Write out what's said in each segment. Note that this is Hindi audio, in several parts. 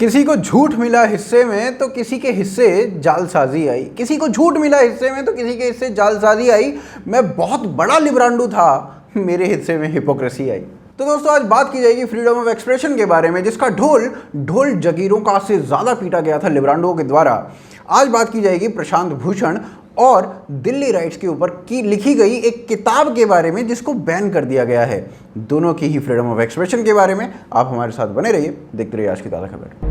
किसी को झूठ मिला हिस्से में तो किसी के हिस्से जालसाजी आई। किसी को झूठ मिला हिस्से में तो किसी के हिस्से जालसाजी आई। मैं बहुत बड़ा लिब्रांडू था, मेरे हिस्से में हिपोक्रेसी आई। तो दोस्तों आज बात की जाएगी फ्रीडम ऑफ एक्सप्रेशन के बारे में, जिसका ढोल जगीरों का से ज़्यादा पीटा गया था लिब्रांडुओं के द्वारा। आज बात की जाएगी प्रशांत भूषण और दिल्ली राइट्स के ऊपर की लिखी गई एक किताब के बारे में जिसको बैन कर दिया गया है। दोनों की ही फ्रीडम ऑफ एक्सप्रेशन के बारे में आप हमारे साथ बने रहिए, देखते रहिए आज की ताज़ा खबर।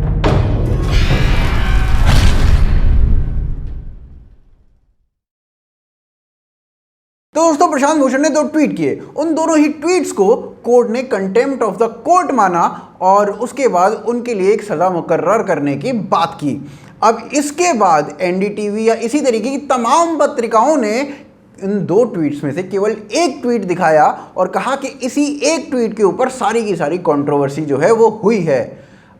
तो दोस्तों प्रशांत भूषण ने 2 ट्वीट किए। उन दोनों ही ट्वीट्स को कोर्ट ने कंटेम्प्ट ऑफ द कोर्ट माना और उसके बाद उनके लिए एक सजा मुकर्रर करने की बात की। अब इसके बाद एनडीटीवी या इसी तरीके की तमाम पत्रिकाओं ने इन 2 ट्वीट्स में से केवल एक ट्वीट दिखाया और कहा कि इसी एक ट्वीट के ऊपर सारी की सारी कंट्रोवर्सी जो है वो हुई है।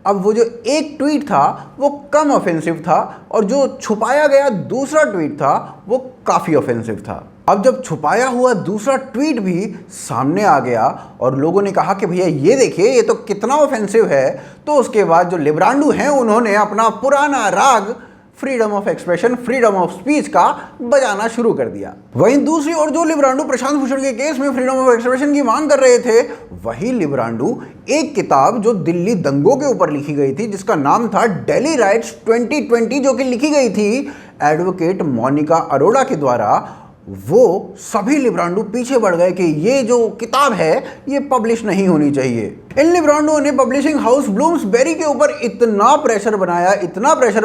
अब वो जो एक ट्वीट था वो कम ऑफेंसिव था और जो छुपाया गया दूसरा ट्वीट था वो काफ़ी ऑफेंसिव था। अब जब छुपाया हुआ दूसरा ट्वीट भी सामने आ गया और लोगों ने कहा कि भैया ये देखिए ये तो कितना ऑफेंसिव है, तो उसके बाद जो लिब्रांडू हैं उन्होंने अपना पुराना राग freedom of expression, freedom of speech का बजाना शुरू कर दिया। वहीं दूसरी ओर जो लिब्रांडू प्रशांत भूषण के केस में फ्रीडम ऑफ एक्सप्रेशन की मांग कर रहे थे, वही लिब्रांडू एक किताब जो दिल्ली दंगों के ऊपर लिखी गई थी, जिसका नाम था दिल्ली राइट्स 2020, जो कि लिखी गई थी एडवोकेट मोनिका अरोड़ा के द्वारा, वो सभी लिब्रांडू पीछे बढ़ गए कि ये जो किताब है ये पब्लिश नहीं होनी चाहिए। इन लिब्रांडुओं ने पब्लिशिंग हाउस ब्लूम्सबेरी के ऊपर इतना प्रेशर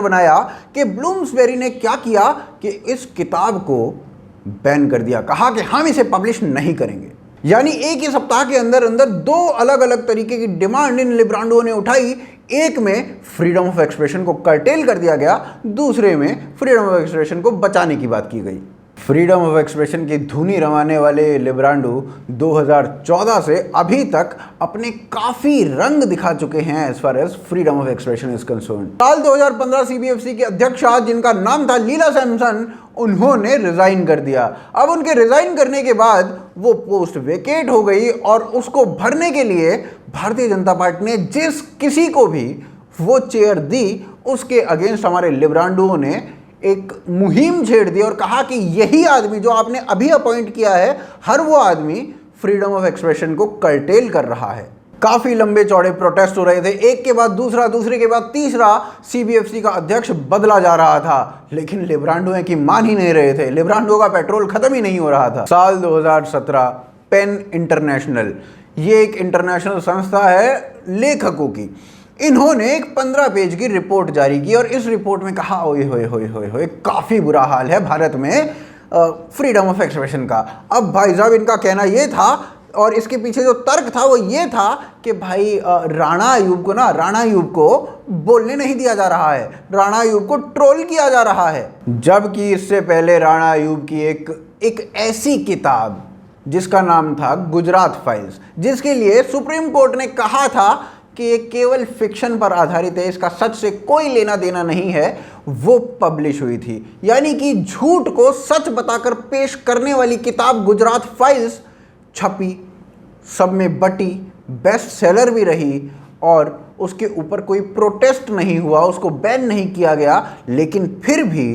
बनाया कि ब्लूम्सबेरी ने क्या किया कि इस किताब को बैन कर दिया। कहा कि हम इसे पब्लिश नहीं करेंगे। यानी एक ही सप्ताह के अंदर 2 अलग अलग तरीके की डिमांड इन लिब्रांडुओं ने उठाई। एक में फ्रीडम ऑफ एक्सप्रेशन को कर्टेल कर दिया गया, दूसरे में फ्रीडम ऑफ एक्सप्रेशन को बचाने की बात की गई। फ्रीडम ऑफ एक्सप्रेशन की धुनी रवाने वाले लिब्रांडू 2014 से अभी तक अपने काफ़ी रंग दिखा चुके हैं as far as freedom of expression is concern. साल 2015 सीबीएफसी के अध्यक्ष जिनका नाम था लीला सैमसन, उन्होंने रिजाइन कर दिया। अब उनके रिजाइन करने के बाद वो पोस्ट वेकेट हो गई और उसको भरने के लिए भारतीय जनता पार्टी ने जिस किसी को भी वो चेयर दी, उसके अगेंस्ट हमारे लिब्रांडुओं ने एक मुहिम छेड़ दी और कहा कि यही आदमी जो आपने अभी अपॉइंट किया है, हर वो आदमी फ्रीडम ऑफ एक्सप्रेशन को कर्टेल कर रहा है। काफ़ी लंबे चौड़े प्रोटेस्ट हो रहे थे, एक के बाद दूसरा, दूसरे के बाद तीसरा सीबीएफसी का अध्यक्ष बदला जा रहा था, लेकिन लिब्रांडुओं की मान ही नहीं रहे थे। लिब्रांडुओं का पेट्रोल खत्म ही नहीं हो रहा था। साल 2017 पेन इंटरनेशनल, ये एक इंटरनेशनल संस्था है लेखकों की, इन्होंने एक 15 पेज की रिपोर्ट जारी की और इस रिपोर्ट में कहा ओए होए होए होए होए काफ़ी बुरा हाल है भारत में फ्रीडम ऑफ एक्सप्रेशन का। अब भाई साहब इनका कहना ये था और इसके पीछे जो तर्क था वो ये था कि भाई राणा अयूब को बोलने नहीं दिया जा रहा है, राणा अयूब को ट्रोल किया जा रहा है। जबकि इससे पहले राणा अयूब की एक ऐसी किताब जिसका नाम था गुजरात फाइल्स, जिसके लिए सुप्रीम कोर्ट ने कहा था कि ये केवल फिक्शन पर आधारित है, इसका सच से कोई लेना देना नहीं है, वो पब्लिश हुई थी। यानी कि झूठ को सच बताकर पेश करने वाली किताब गुजरात फाइल्स छपी, सब में बटी, बेस्ट सेलर भी रही और उसके ऊपर कोई प्रोटेस्ट नहीं हुआ, उसको बैन नहीं किया गया। लेकिन फिर भी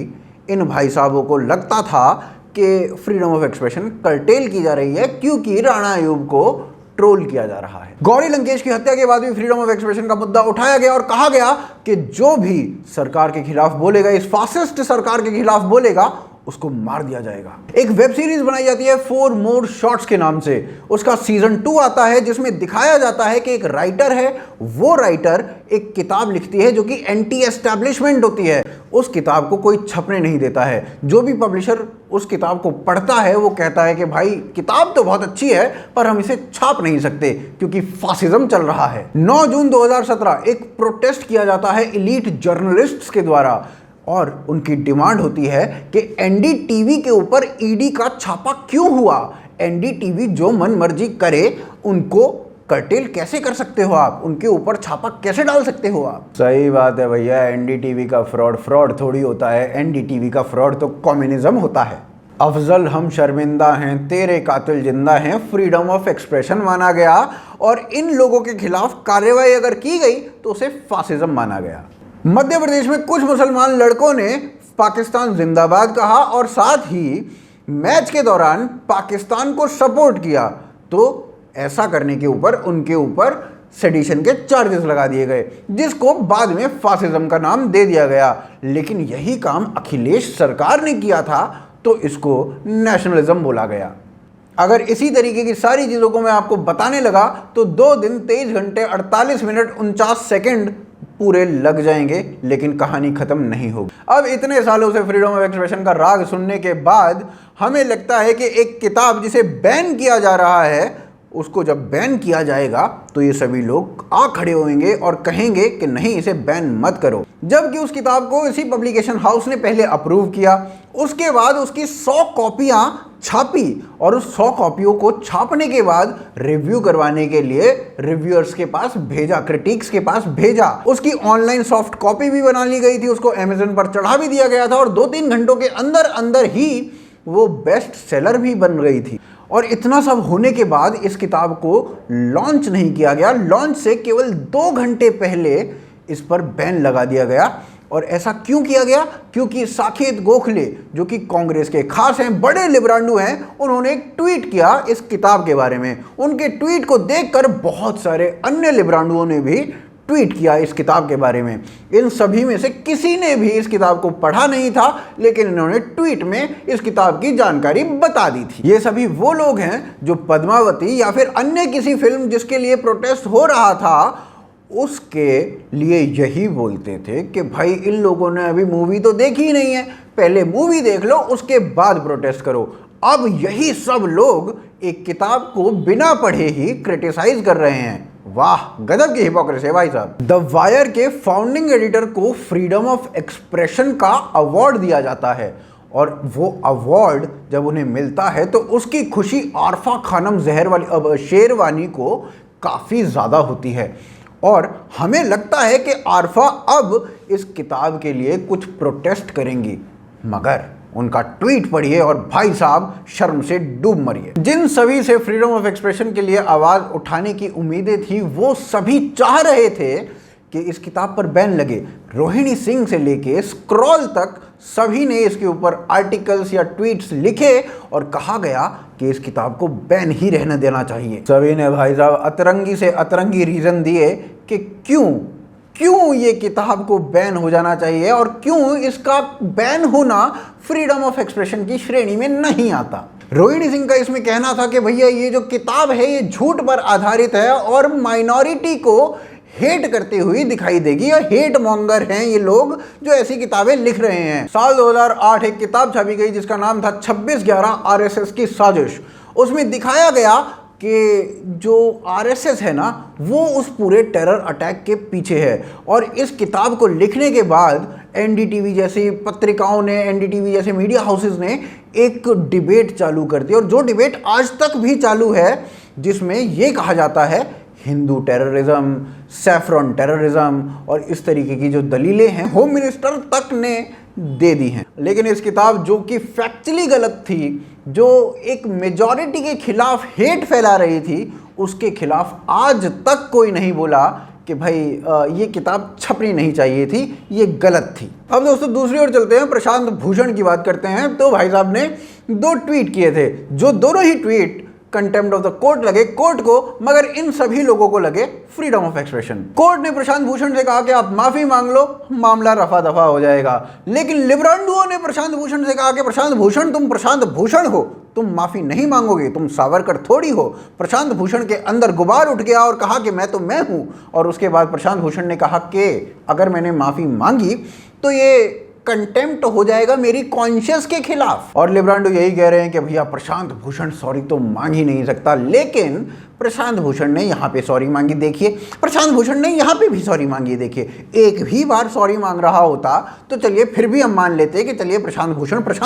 इन भाई साहबों को लगता था कि फ्रीडम ऑफ एक्सप्रेशन कर्टेल की जा रही है क्योंकि राणा अयूब को ट्रोल किया जा रहा है। गौरी लंकेश की हत्या के बाद भी फ्रीडम ऑफ एक्सप्रेशन का मुद्दा उठाया गया और कहा गया कि जो भी सरकार के खिलाफ बोलेगा, इस फासिस्ट सरकार के खिलाफ बोलेगा, उसको मार दिया जाएगा। एक वेब सीरीज बनाई जाती है 4 मोर शॉट्स के नाम से, उसका सीजन 2 आता है जिसमें दिखाया जाता है कि एक राइटर है, वो राइटर एक किताब लिखती है जो कि एंटी एस्टैब्लिशमेंट होती है। उस किताब को कोई छपने नहीं देता है। जो भी पब्लिशर उस किताब को पढ़ता है वो कहता है कि भाई किताब तो बहुत अच्छी है पर हम इसे छाप नहीं सकते क्योंकि फासिज्म चल रहा है। 9 जून 2017 एक प्रोटेस्ट किया जाता है एलीट जर्नलिस्ट्स के द्वारा और उनकी डिमांड होती है कि एनडीटीवी के ऊपर ईडी का छापा क्यों हुआ। एनडीटीवी जो मन मर्जी करे उनको कर्टेल कैसे कर सकते हो आप, उनके ऊपर छापा कैसे डाल सकते हो आप। सही बात है भैया, एनडीटीवी का फ्रॉड थोड़ी होता है, एनडीटीवी का फ्रॉड तो कम्युनिज्म होता है। अफजल हम शर्मिंदा हैं, तेरे कातिल जिंदा हैं, फ्रीडम ऑफ एक्सप्रेशन माना गया और इन लोगों के खिलाफ कार्रवाई अगर की गई तो उसे फासिज्म माना गया। मध्य प्रदेश में कुछ मुसलमान लड़कों ने पाकिस्तान जिंदाबाद कहा और साथ ही मैच के दौरान पाकिस्तान को सपोर्ट किया, तो ऐसा करने के ऊपर उनके ऊपर सेडिशन के चार्जेस लगा दिए गए, जिसको बाद में फासिज्म का नाम दे दिया गया। लेकिन यही काम अखिलेश सरकार ने किया था तो इसको नेशनलिज्म बोला गया। अगर इसी तरीके की सारी चीज़ों को मैं आपको बताने लगा तो 2 दिन 23 घंटे 48 मिनट 49 सेकंड पूरे लग जाएंगे, लेकिन कहानी खत्म नहीं होगी। अब इतने सालों से फ्रीडम ऑफ एक्सप्रेशन का राग सुनने के बाद हमें लगता है कि एक किताब जिसे बैन किया जा रहा है, उसको जब बैन किया जाएगा तो ये सभी लोग आ खड़े होंगे और कहेंगे कि नहीं, इसे बैन मत करो। जबकि उस किताब को इसी पब्लिकेशन हाउस ने पहले अप्रूव किया, उसके बाद उसकी 100 कॉपियां छापी और उस 100 कॉपियों को छापने के बाद रिव्यू करवाने के लिए रिव्यूअर्स के पास भेजा, क्रिटिक्स के पास भेजा। उसकी ऑनलाइन सॉफ्ट कॉपी भी बना ली गई थी, उसको अमेज़न पर चढ़ा भी दिया गया था और 2-3 घंटों के अंदर अंदर ही वो बेस्ट सेलर भी बन गई थी। और इतना सब होने के बाद इस किताब को लॉन्च नहीं किया गया, लॉन्च से केवल 2 घंटे पहले इस पर बैन लगा दिया गया। और ऐसा क्यों किया गया? क्योंकि साकेत गोखले, जो कि कांग्रेस के खास हैं, बड़े लिबरांडू हैं, उन्होंने एक ट्वीट किया इस किताब के बारे में। उनके ट्वीट को देखकर बहुत सारे अन्य लिबरांडुओं ने भी ट्वीट किया इस किताब के बारे में। इन सभी में से किसी ने भी इस किताब को पढ़ा नहीं था, लेकिन इन्होंने ट्वीट में इस किताब की जानकारी बता दी थी। ये सभी वो लोग हैं जो पद्मावती या फिर अन्य किसी फिल्म जिसके लिए प्रोटेस्ट हो रहा था उसके लिए यही बोलते थे कि भाई इन लोगों ने अभी मूवी तो देखी ही नहीं है, पहले मूवी देख लो उसके बाद प्रोटेस्ट करो। अब यही सब लोग एक किताब को बिना पढ़े ही क्रिटिसाइज कर रहे हैं। वाह, गजब की हिपोक्रेसी है भाई साहब। द वायर के फाउंडिंग एडिटर को फ्रीडम ऑफ एक्सप्रेशन का अवार्ड दिया जाता है और वो अवार्ड जब उन्हें मिलता है तो उसकी खुशी आरफा खानम शेरवानी को काफ़ी ज़्यादा होती है। और हमें लगता है कि आरफा अब इस किताब के लिए कुछ प्रोटेस्ट करेंगी, मगर उनका ट्वीट पढ़िए और भाई साहब शर्म से डूब मरिए। जिन सभी से फ्रीडम ऑफ एक्सप्रेशन के लिए आवाज़ उठाने की उम्मीदें थी वो सभी चाह रहे थे कि इस किताब पर बैन लगे। रोहिणी सिंह से लेके स्क्रॉल तक सभी ने इसके ऊपर आर्टिकल्स या ट्वीट्स लिखे और कहा गया कि इस किताब को बैन ही रहने देना चाहिए। सभी ने भाई साहब अतरंगी से अतरंगी रीज़न दिए कि क्यों ये किताब को बैन हो जाना चाहिए और क्यों इसका बैन होना फ्रीडम ऑफ एक्सप्रेशन की श्रेणी में नहीं आता। रोहिणी सिंह का इसमें कहना था कि भैया ये जो किताब है ये झूठ पर आधारित है और माइनॉरिटी को हेट करते हुए दिखाई देगी और हेट मॉन्गर हैं ये लोग जो ऐसी किताबें लिख रहे हैं। साल 2008 एक किताब छपी गई जिसका नाम था 26/11 आरएसएस की साजिश। उसमें दिखाया गया कि जो आरएसएस है ना वो उस पूरे टेरर अटैक के पीछे है। और इस किताब को लिखने के बाद एनडीटीवी जैसी पत्रिकाओं ने, एनडीटीवी जैसे मीडिया हाउसेस ने एक डिबेट चालू कर दी और जो डिबेट आज तक भी चालू है, जिसमें ये कहा जाता है हिंदू टेररिज्म, सैफरन टेररिज्म और इस तरीके की जो दलीलें हैं होम मिनिस्टर तक ने दे दी हैं। लेकिन इस किताब जो कि फैक्चुअली गलत थी, जो एक मेजॉरिटी के खिलाफ हेट फैला रही थी, उसके खिलाफ आज तक कोई नहीं बोला कि भाई ये किताब छपनी नहीं चाहिए थी, ये गलत थी। अब दोस्तों दूसरी ओर चलते हैं, प्रशांत भूषण की बात करते हैं। तो भाई साहब ने 2 ट्वीट किए थे, जो दोनों ही tweet contempt of the court लगे कोर्ट को, मगर इन सभी लोगों को लगे फ्रीडम ऑफ एक्सप्रेशन। कोर्ट ने प्रशांत भूषण से कहा कि आप माफी मांग लो, मामला रफा दफा हो जाएगा। लेकिन लिबरांडुओं ने प्रशांत भूषण से कहा कि प्रशांत भूषण, तुम प्रशांत भूषण हो, तुम माफी नहीं मांगोगे, तुम सावरकर थोड़ी हो। प्रशांत भूषण के अंदर गुबार उठ गया और कहा कि मैं तो मैं हूं। और उसके बाद प्रशांत भूषण ने कहा कि अगर मैंने माफी मांगी तो ये कंटेम्प्ट हो जाएगा मेरी कॉन्शियस के खिलाफ। और लिबरांडो यही कह रहे हैं कि भैया प्रशांत भूषण सॉरी तो मांग ही नहीं सकता। लेकिन प्रशांत भूषण ने यहाँ पे सॉरी मांगी, देखिए प्रशांत भूषण ने यहाँ पे भी सॉरी मांगी, देखिए एक भी बार सॉरी मांग रहा होता तो चलिए फिर भी हम मान लेते कि चलिए प्रशांत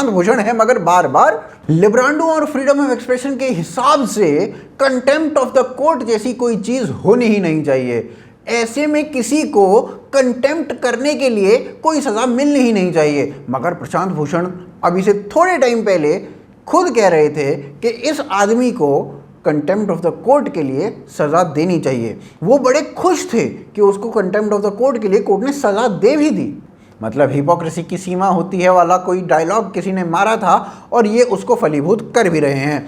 भूषण है, मगर बार बार लिबरांडो और फ्रीडम ऑफ एक्सप्रेशन के हिसाब से कंटेम्प्ट ऑफ द कोर्ट जैसी कोई चीज होनी ही नहीं चाहिए। ऐसे में किसी को कंटेम्प्ट करने के लिए कोई सजा मिलनी ही नहीं चाहिए। मगर प्रशांत भूषण अभी से थोड़े टाइम पहले खुद कह रहे थे कि इस आदमी को कंटेम्प्ट ऑफ द कोर्ट के लिए सज़ा देनी चाहिए। वो बड़े खुश थे कि उसको कंटेम्प्ट ऑफ द कोर्ट के लिए कोर्ट ने सज़ा दे भी दी। मतलब हिपोक्रेसी की सीमा होती है वाला कोई डायलॉग किसी ने मारा था और ये उसको फलीभूत कर भी रहे हैं।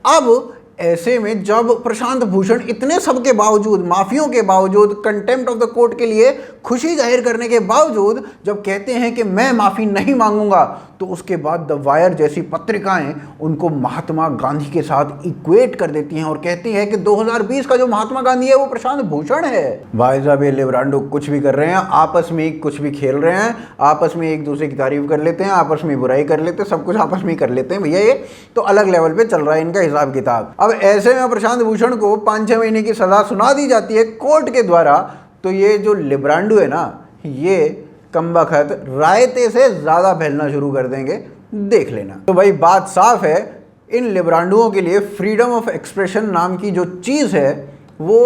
अब ऐसे में जब प्रशांत भूषण इतने सब के बावजूद, माफियों के बावजूद, कंटेम्प्ट ऑफ द कोर्ट के लिए खुशी जाहिर करने के बावजूद जब कहते हैं कि मैं माफ़ी नहीं मांगूंगा, तो उसके बाद द वायर जैसी पत्रिकाएं उनको महात्मा गांधी के साथ इक्वेट कर देती हैं और कहती हैं कि 2020 का जो महात्मा गांधी है वो प्रशांत भूषण है। भाई साहब ये लिब्रांडो कुछ भी कर रहे हैं, आपस में कुछ भी खेल रहे हैं, आपस में एक दूसरे की तारीफ कर लेते हैं, आपस में बुराई कर लेते हैं, सब कुछ आपस में कर लेते हैं। भैया ये तो अलग लेवल पे चल रहा है इनका हिसाब किताब। अब ऐसे में प्रशांत भूषण को 5-6 महीने की सजा सुना दी जाती है कोर्ट के द्वारा, तो ये जो लिब्रांडो है ना, ये कमबख्त रायते से ज़्यादा फैलना शुरू कर देंगे, देख लेना। तो भाई बात साफ है, इन लिब्रांडुओं के लिए फ्रीडम ऑफ एक्सप्रेशन नाम की जो चीज़ है वो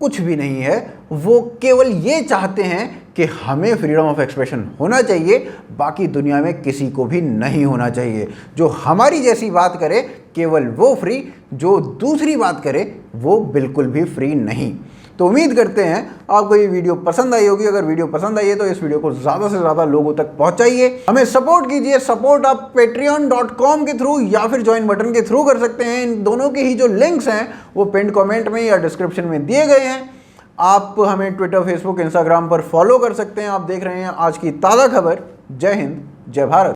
कुछ भी नहीं है। वो केवल ये चाहते हैं कि हमें फ्रीडम ऑफ एक्सप्रेशन होना चाहिए, बाकी दुनिया में किसी को भी नहीं होना चाहिए। जो हमारी जैसी बात करे केवल वो फ्री, जो दूसरी बात करे वो बिल्कुल भी फ्री नहीं। तो उम्मीद करते हैं आपको ये वीडियो पसंद आई होगी। अगर वीडियो पसंद आई है तो इस वीडियो को ज़्यादा से ज़्यादा लोगों तक पहुंचाइए। हमें सपोर्ट कीजिए। सपोर्ट आप patreon.com के थ्रू या फिर ज्वाइन बटन के थ्रू कर सकते हैं। इन दोनों के ही जो लिंक्स हैं वो पिन कमेंट में या डिस्क्रिप्शन में दिए गए हैं। आप हमें ट्विटर, फेसबुक, इंस्टाग्राम पर फॉलो कर सकते हैं। आप देख रहे हैं आज की ताज़ा खबर। जय हिंद, जय भारत।